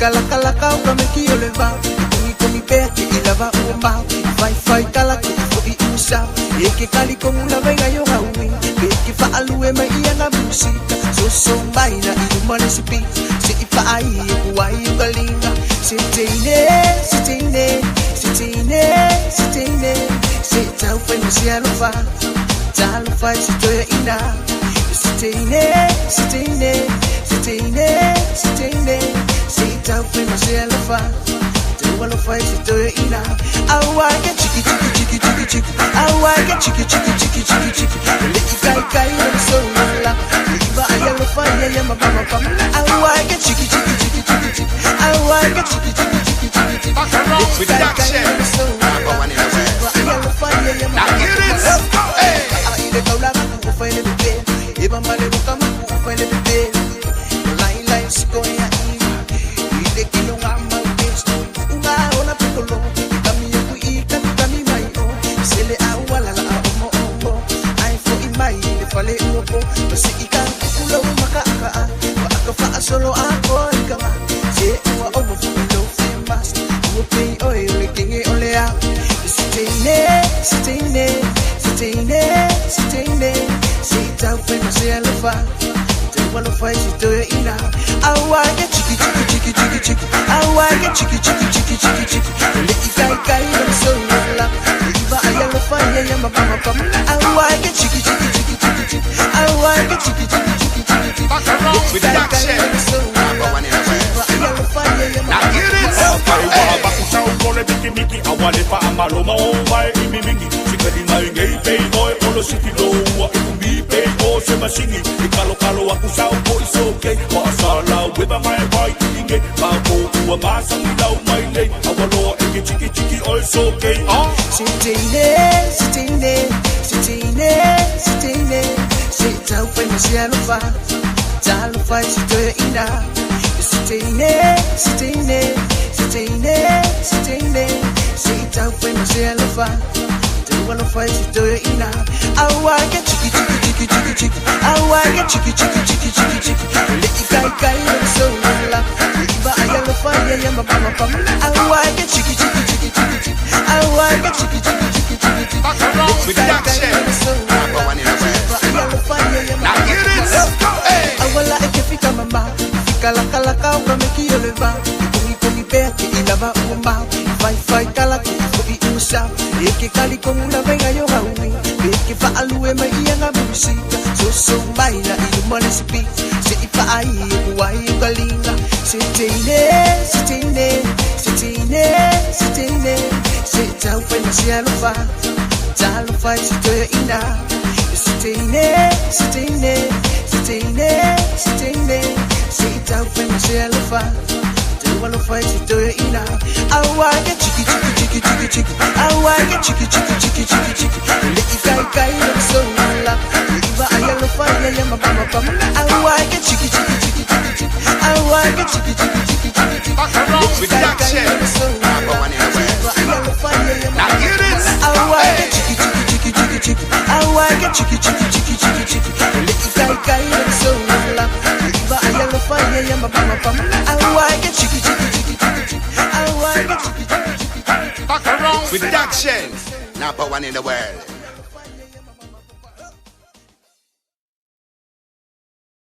Kalaka ukameki oleva Kumi peke ilava umbao Fai kala kifo iusa Eke kali komula venga yo haui Beke faalue mai ianga musika So maina iumane sipi Se ipa ai kuwai ugalinga Sitine Se tau pena se alufa Talufa se toya ina Sitine Se tau pena se alufa Wanna fight it to your ina. I get chicky. I get chicky. Let you guy and so la. But I am a fire, I am a mama. I get chicky. I get chicky. With that shit. Number one in the West. Now hear this. Hey. I eat a cola, I find it bed. If I'm a little come, I find it bed. Life's going at me. We take it on my Fale uopo, basi ikan kulo makaaka. Maakafa solo ako ikanga. Se uwa omo fulo famous. Uopi oi making olea. Se tau famous se alofa. Te walo fai se toya ina. Awa get chicky. Awa get chicky. Le ikai no so la. Iba ayalofa ya mama pam. Awa get chicky. I want it chicky. With that shit. Number one in the West. Now hear this. Bakusau kore biki miki awale pa amaloma omai imi mingi. Sikadi mai ngei pei oi olo siki loa ikumi pei o se masingi. Ikalo akusau ko isoke. Wasala weba mai pai inge. Bako ua masangi lau mai lei. Awalo eke chiki oi soke. Sit out when you see a lofa. Talufa si toya ina. Sit out when you see a lofa. Talufa si toya ina. Awa get chicky. Awa get chicky. Le ikai no so la. Iba ayalofa ya mama pam. Awa get chicky. Awa get chicky. With that shit. Number one in the West. Now hear this. Hey. Awala ekefika mama. Fika laka ukameki oleva. Kumi peke ilava umbao. Fai kala kifo iusa. Eke kali komula venga yo haui. Beke faalue mai ianga musika. So maina iumane sipi. Se ipa ai kuwai ugalinga. Sitine. Se tau pena se alufa. Talufa se toya ina. Sitine. Sit out when you say alofa. Do you wanna fight it to your ina? I get chicky. I get chicky. Let guy and so la. Iba ayalofa ya mama pam. I get chicky. I get chicky. With that shit. Number one in the West. Now hear this. I get chicky. I get chicky. Let guy and so la. Iba ayalofa ya mama pam. I get chicky. I get chicky. With that shit. Number one in the world.